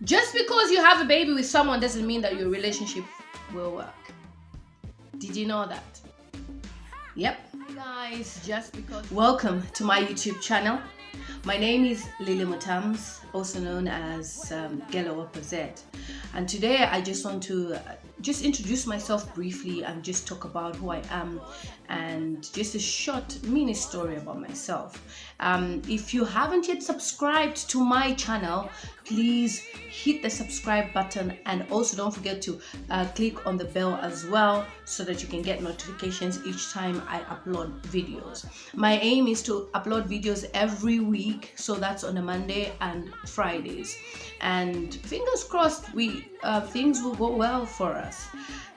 Just because you have a baby with someone doesn't mean that your relationship will work. Did you know that? Yep. Hey guys, just because. Welcome to my YouTube channel. My name is Lily Mutams, also known as Gelo Opposite. And today I just want to just introduce myself briefly and just talk about who I am and just a short mini story about myself. If you haven't yet subscribed to my channel, please hit the subscribe button and also don't forget to click on the bell as well so that you can get notifications each time I upload videos. My aim is to upload videos every week, so that's on a Monday and Fridays, and fingers crossed things will go well for us.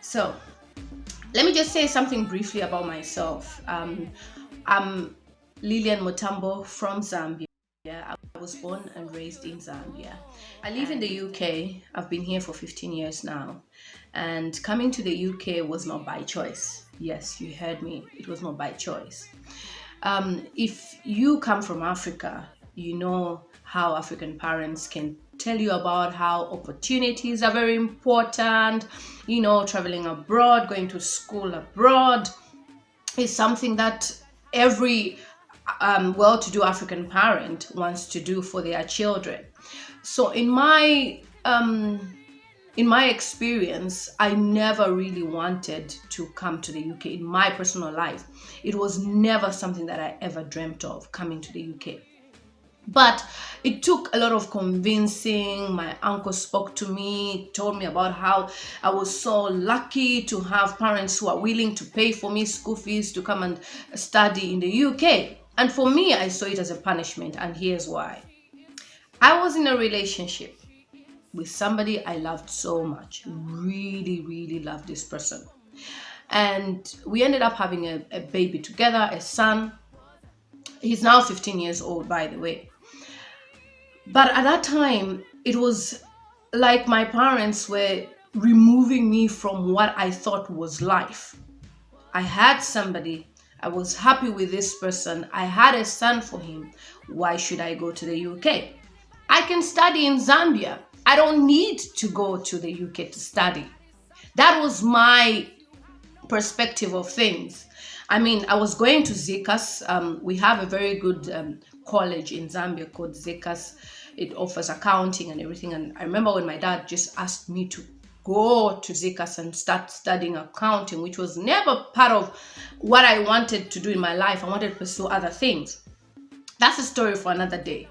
So let me just say something briefly about myself. I'm Lilian Mutambo from Zambia. I was born and raised in Zambia. I live in the UK. I've been here for 15 years now. And coming to the UK was not by choice. Yes, you heard me. It was not by choice. If you come from Africa, you know how African parents can tell you about how opportunities are very important. You know, traveling abroad, going to school abroad is something that every well-to-do African parent wants to do for their children. So in my experience, I never really wanted to come to the UK. In my personal life, it was never something that I ever dreamt of, coming to the UK. But it took a lot of convincing. My uncle spoke to me, told me about how I was so lucky to have parents who are willing to pay for me school fees to come and study in the UK. And for me, I saw it as a punishment, and here's why. I was in a relationship with somebody I loved so much, really loved this person. And we ended up having a baby together, a son. He's now 15 years old, by the way. But at that time, it was like my parents were removing me from what I thought was life. I had somebody, I was happy with this person, I had a son for him. Why should I go to the UK? I can study in Zambia. I don't need to go to the UK to study. That was my perspective of things. I mean, I was going to Zekas. We have a very good college in Zambia called Zekas. It offers accounting and everything. And I remember when my dad just asked me to go to Zekas and start studying accounting, which was never part of what I wanted to do in my life. I wanted to pursue other things. That's a story for another day.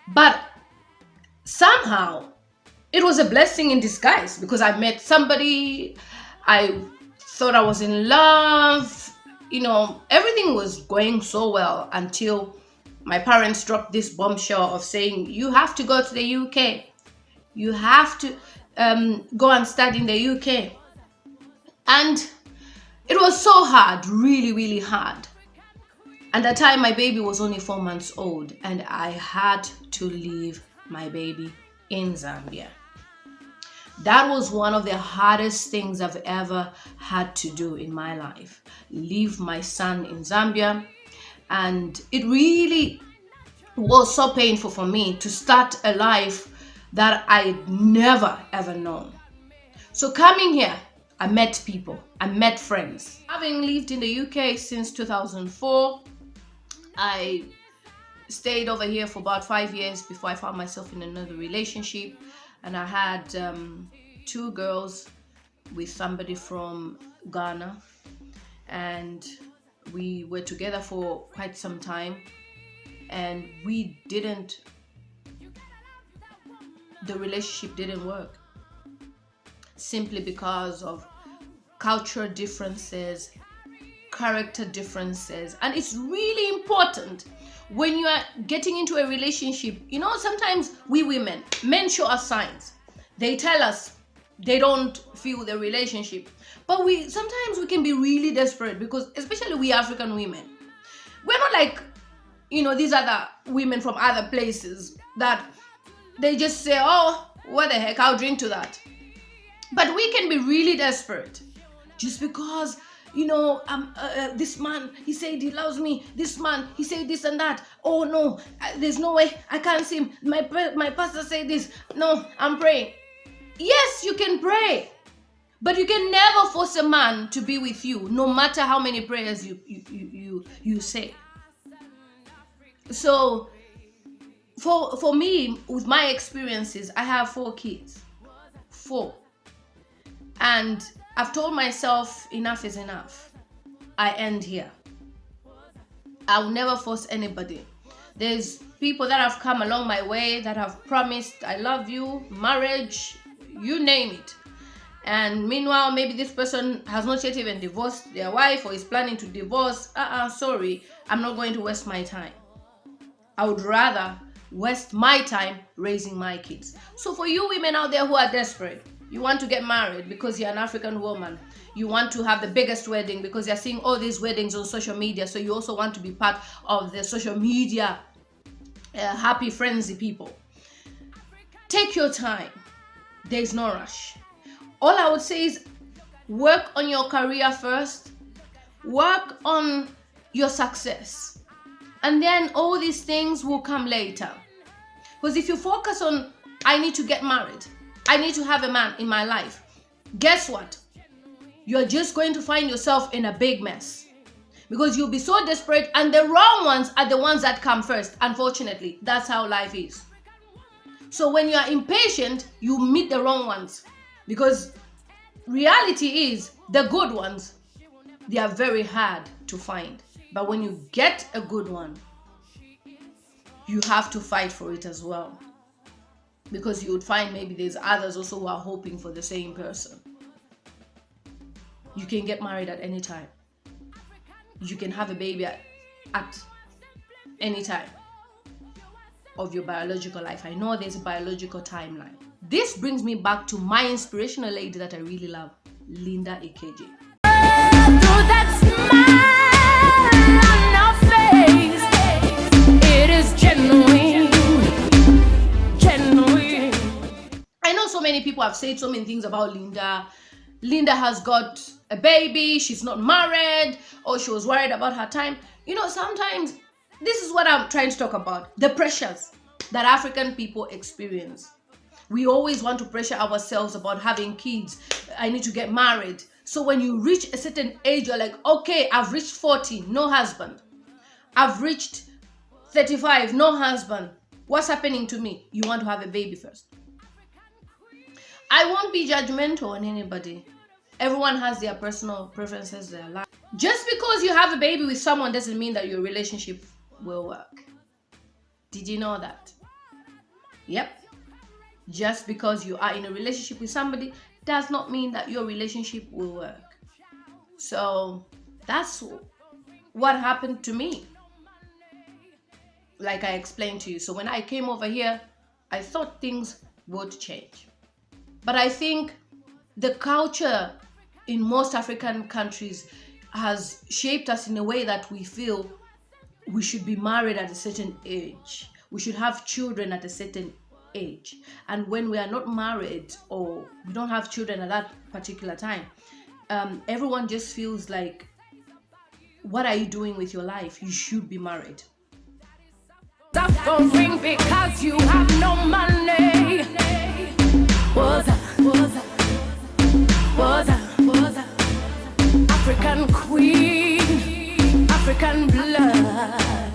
But somehow it was a blessing in disguise, because I met somebody, I thought I was in love, you know, everything was going so well until my parents dropped this bombshell of saying, you have to go to the UK. You have to go and study in the UK. And it was so hard, really hard. And at the time, my baby was only 4 months old, and I had to leave my baby in Zambia. That was one of the hardest things I've ever had to do in my life. Leave my son in Zambia. And it really was so painful for me to start a life that I'd never ever known. So coming here, I met people, I met friends. Having lived in the UK since 2004, I stayed over here for about 5 years before I found myself in another relationship. And I had 2 girls with somebody from Ghana, and we were together for quite some time, and the relationship didn't work, simply because of cultural differences, character differences. And it's really important when you are getting into a relationship. You know, sometimes we women, men show us signs. They tell us they don't feel the relationship, but sometimes we can be really desperate, because especially we African women, we're not like, you know, these other women from other places that they just say, oh, what the heck, I'll drink to that. But we can be really desperate just because this man, he said he loves me. This man, he said this and that. Oh no, there's no way I can't see him. My pastor said this. No, I'm praying. Yes, you can pray, but you can never force a man to be with you, no matter how many prayers you say. So for me, with my experiences, I have 4 kids. 4. And I've told myself enough is enough. I end here. I'll never force anybody. There's people that have come along my way that have promised, I love you, marriage, you name it. And meanwhile, maybe this person has not yet even divorced their wife or is planning to divorce. Sorry, I'm not going to waste my time. I would rather waste my time raising my kids. So for you women out there who are desperate, you want to get married because you're an African woman. You want to have the biggest wedding because you're seeing all these weddings on social media. So you also want to be part of the social media happy frenzy people. Take your time. There's no rush. All I would say is work on your career first. Work on your success. And then all these things will come later. Because if you focus on, I need to get married, I need to have a man in my life, guess what? You're just going to find yourself in a big mess. Because you'll be so desperate, and the wrong ones are the ones that come first. Unfortunately, that's how life is. So when you're impatient, you meet the wrong ones. Because reality is, the good ones, they are very hard to find. But when you get a good one, you have to fight for it as well. Because you would find maybe there's others also who are hoping for the same person. You can get married at any time. You can have a baby at any time of your biological life. I know there's a biological timeline. This brings me back to my inspirational lady that I really love, Linda AKJ. Through that smile on our face, it is genuine, genuine. I know so many people have said so many things about Linda. Linda has got a baby, she's not married, or she was worried about her time. Sometimes this is what I'm trying to talk about, the pressures that African people experience. We always want to pressure ourselves about having kids. I need to get married. So when you reach a certain age, you're like, okay, I've reached 40, no husband. I've reached 35, no husband. What's happening to me? You want to have a baby first. I won't be judgmental on anybody. Everyone has their personal preferences, their life. Just because you have a baby with someone doesn't mean that your relationship will work. Did you know that? Yep. Just because you are in a relationship with somebody does not mean that your relationship will work. So that's what happened to me. Like I explained to you. So when I came over here, I thought things would change. But I think the culture in most African countries has shaped us in a way that we feel we should be married at a certain age. We should have children at a certain age. And when we are not married or we don't have children at that particular time, everyone just feels like, what are you doing with your life? You should be married. Suffering because you have no money. Was African queen, African blood.